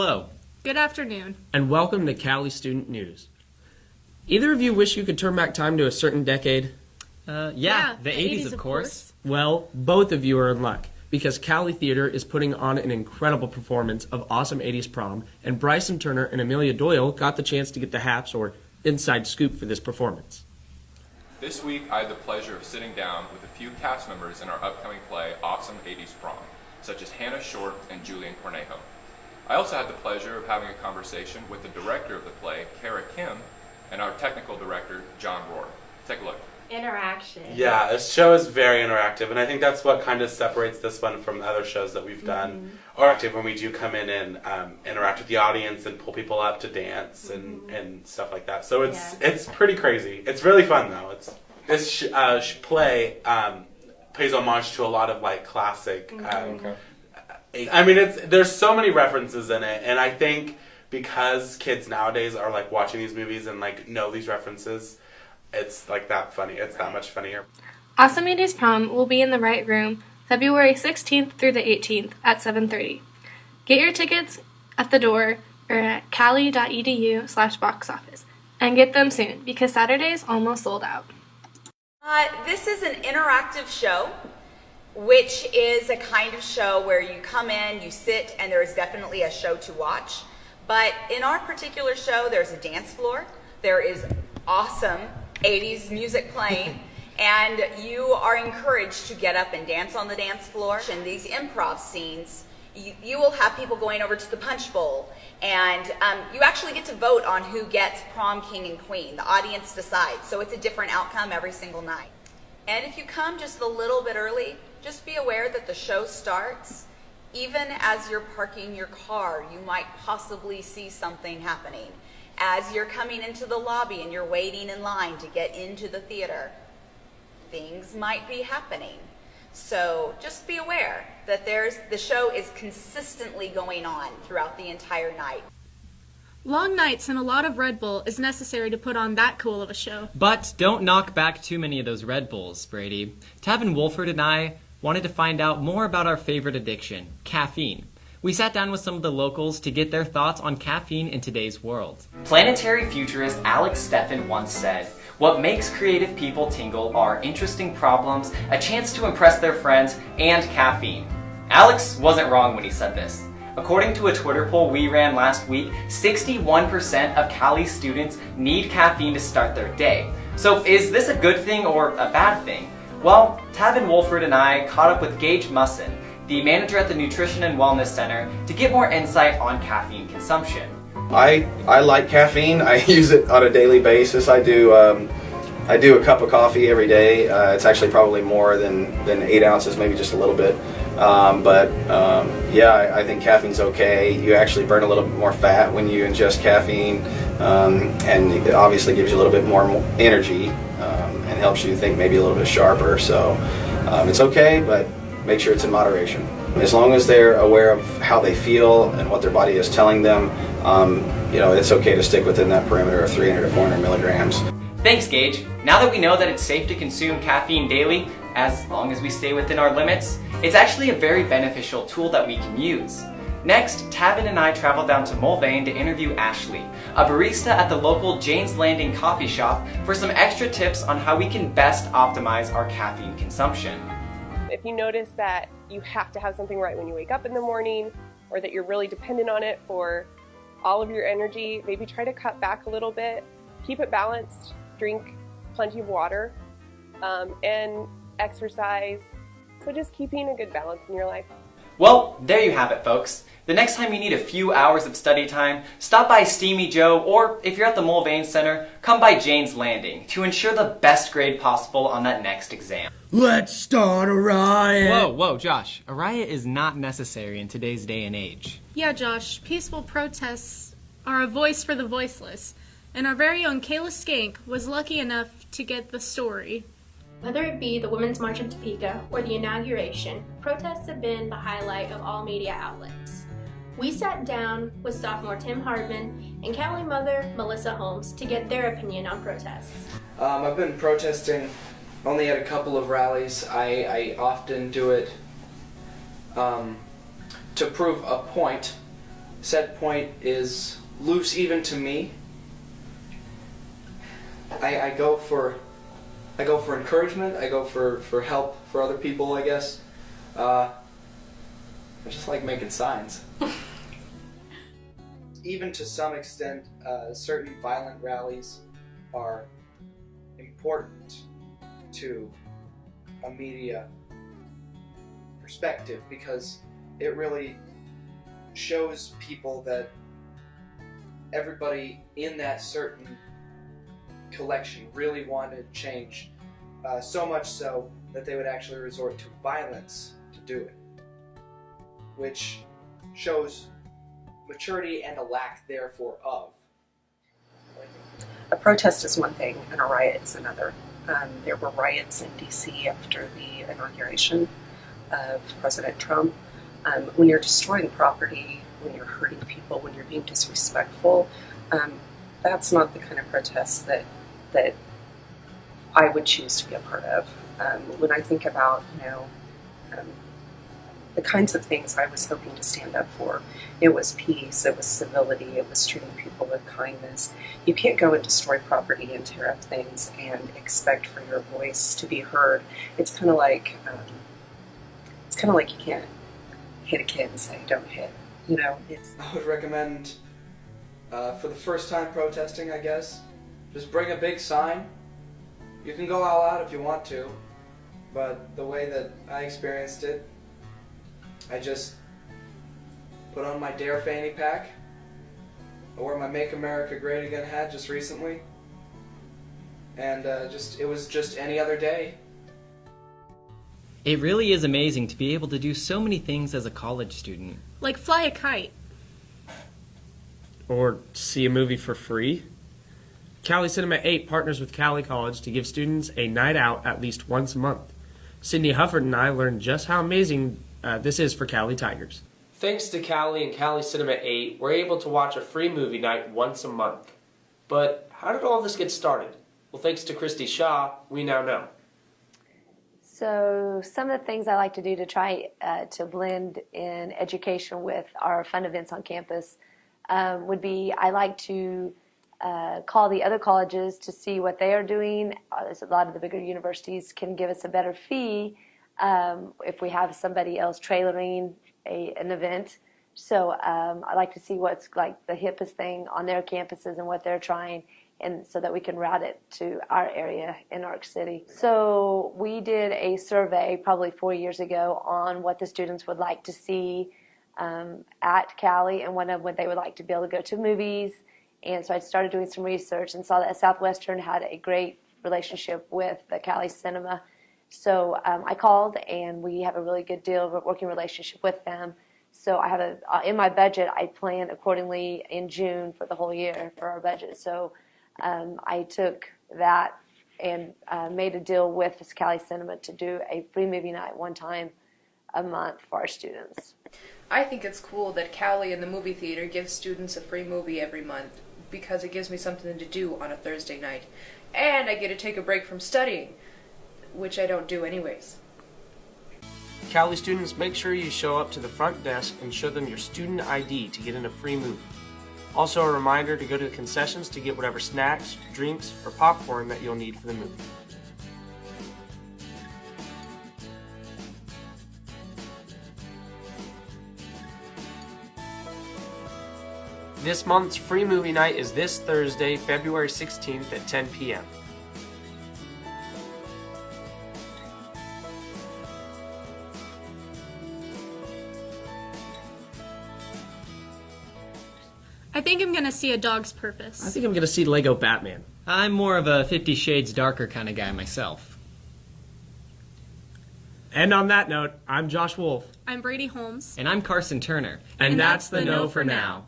Hello. Good afternoon. And welcome to Cowley Student News. Either of you wish you could turn back time to a certain decade? Yeah, the 80s, of course. Well, both of you are in luck, because Cowley Theater is putting on an incredible performance of Awesome 80s Prom, and Bryson Turner and Amelia Doyle got the chance to get the haps, or inside scoop, for this performance. This week, I had the pleasure of sitting down with a few cast members in our upcoming play, Awesome 80s Prom, such as Hannah Short and Julian Cornejo. I also had the pleasure of having a conversation with the director of the play, Kara Kim, and our technical director, John Rohr. Take a look. Interaction. Yeah, this show is very interactive, and I think that's what kind of separates this one from other shows that we've done. Or active when we do come in and interact with the audience and pull people up to dance and stuff like that. So it's pretty crazy. It's really fun though. This play pays homage to a lot of like classic. I mean, there's so many references in it, and I think because kids nowadays are like watching these movies and like know these references, it's like that funny. It's that much funnier. Awesome 80s Prom will be in the Right Room February 16th through the 18th at 7:30. Get your tickets at the door or at cali.edu/box office. And get them soon, because Saturday's almost sold out. This is an interactive show, which is a kind of show where you come in, you sit, and there is definitely a show to watch. But in our particular show, there's a dance floor. There is awesome 80s music playing, and you are encouraged to get up and dance on the dance floor. In these improv scenes, you will have people going over to the punch bowl, and you actually get to vote on who gets prom king and queen. The audience decides, so it's a different outcome every single night. And if you come just a little bit early, just be aware that the show starts. Even as you're parking your car, you might possibly see something happening. As you're coming into the lobby and you're waiting in line to get into the theater, things might be happening. So just be aware that the show is consistently going on throughout the entire night. Long nights and a lot of Red Bull is necessary to put on that cool of a show. But don't knock back too many of those Red Bulls, Brady. Tavin Wolford and I wanted to find out more about our favorite addiction, caffeine. We sat down with some of the locals to get their thoughts on caffeine in today's world. Planetary futurist Alex Steffen once said, "What makes creative people tingle are interesting problems, a chance to impress their friends, and caffeine." Alex wasn't wrong when he said this. According to a Twitter poll we ran last week, 61% of Cowley students need caffeine to start their day. So is this a good thing or a bad thing? Well, Tavin Wolford and I caught up with Gage Musson, the manager at the Nutrition and Wellness Center, to get more insight on caffeine consumption. I like caffeine. I use it on a daily basis. I do a cup of coffee every day. It's actually probably more than 8 ounces, maybe just a little bit. I think caffeine's okay. You actually burn a little bit more fat when you ingest caffeine, and it obviously gives you a little bit more energy and helps you think maybe a little bit sharper. So it's okay, but make sure it's in moderation. As long as they're aware of how they feel and what their body is telling them, it's okay to stick within that perimeter of 300 to 400 milligrams. Thanks, Gage. Now that we know that it's safe to consume caffeine daily, as long as we stay within our limits, it's actually a very beneficial tool that we can use. Next, Tavin and I traveled down to Mulvane to interview Ashley, a barista at the local Jane's Landing coffee shop, for some extra tips on how we can best optimize our caffeine consumption. If you notice that you have to have something right when you wake up in the morning, or that you're really dependent on it for all of your energy, maybe try to cut back a little bit. Keep it balanced, drink plenty of water, and exercise. So just keeping a good balance in your life. Well, there you have it, folks. The next time you need a few hours of study time, stop by Steamy Joe, or if you're at the Mulvane Center, come by Jane's Landing to ensure the best grade possible on that next exam. Let's start a riot! Whoa, Josh. A riot is not necessary in today's day and age. Yeah, Josh, peaceful protests are a voice for the voiceless, and our very own Kayla Skank was lucky enough to get the story. Whether it be the Women's March in Topeka or the inauguration, protests have been the highlight of all media outlets. We sat down with sophomore Tim Hardman and Cowley mother Melissa Holmes to get their opinion on protests. I've been protesting only at a couple of rallies. I often do it to prove a point set point is loose even to me. I go for encouragement. I go for help for other people, I guess. I just like making signs. Even to some extent, certain violent rallies are important to a media perspective because it really shows people that everybody in that certain collection really wanted change, so much so that they would actually resort to violence to do it, which shows maturity and a lack therefore of. A protest is one thing and a riot is another. There were riots in DC after the inauguration of President Trump. When you're destroying property, when you're hurting people, when you're being disrespectful, that's not the kind of protest that I would choose to be a part of. When I think about, the kinds of things I was hoping to stand up for, it was peace, it was civility, it was treating people with kindness. You can't go and destroy property and tear up things and expect for your voice to be heard. It's kind of like you can't hit a kid and say, don't hit. I would recommend, for the first time protesting, I guess, just bring a big sign. You can go all out if you want to, but the way that I experienced it, I just put on my Dare fanny pack. I wore my Make America Great Again hat just recently, and it was just any other day. It really is amazing to be able to do so many things as a college student. Like fly a kite. Or see a movie for free. Cowley Cinema 8 partners with Cowley College to give students a night out at least once a month. Sydney Hufford and I learned just how amazing this is for Cowley Tigers. Thanks to Cowley and Cowley Cinema 8, we're able to watch a free movie night once a month. But how did all this get started? Well, thanks to Christy Shaw, we now know. So some of the things I like to do to try to blend in education with our fun events on campus would be I like to call the other colleges to see what they are doing. A lot of the bigger universities can give us a better fee if we have somebody else trailering an event. So I like to see what's like the hippest thing on their campuses and what they're trying, and so that we can route it to our area in Arc City. So we did a survey probably 4 years ago on what the students would like to see at Cowley and what they would like to be able to go to movies. And so I started doing some research and saw that Southwestern had a great relationship with the Cowley Cinema. So I called, and we have a really good deal, working relationship with them. So I have in my budget, I plan accordingly in June for the whole year for our budget. So I took that and made a deal with this Cowley Cinema to do a free movie night one time a month for our students. I think it's cool that Cowley and the movie theater gives students a free movie every month because it gives me something to do on a Thursday night. And I get to take a break from studying, which I don't do anyways. Cowley students, make sure you show up to the front desk and show them your student ID to get in a free movie. Also a reminder to go to the concessions to get whatever snacks, drinks, or popcorn that you'll need for the movie. This month's free movie night is this Thursday, February 16th at 10 p.m. I think I'm going to see A Dog's Purpose. I think I'm going to see Lego Batman. I'm more of a 50 Shades Darker kind of guy myself. And on that note, I'm Josh Wolf. I'm Brady Holmes. And I'm Carson Turner. And that's the No for Now.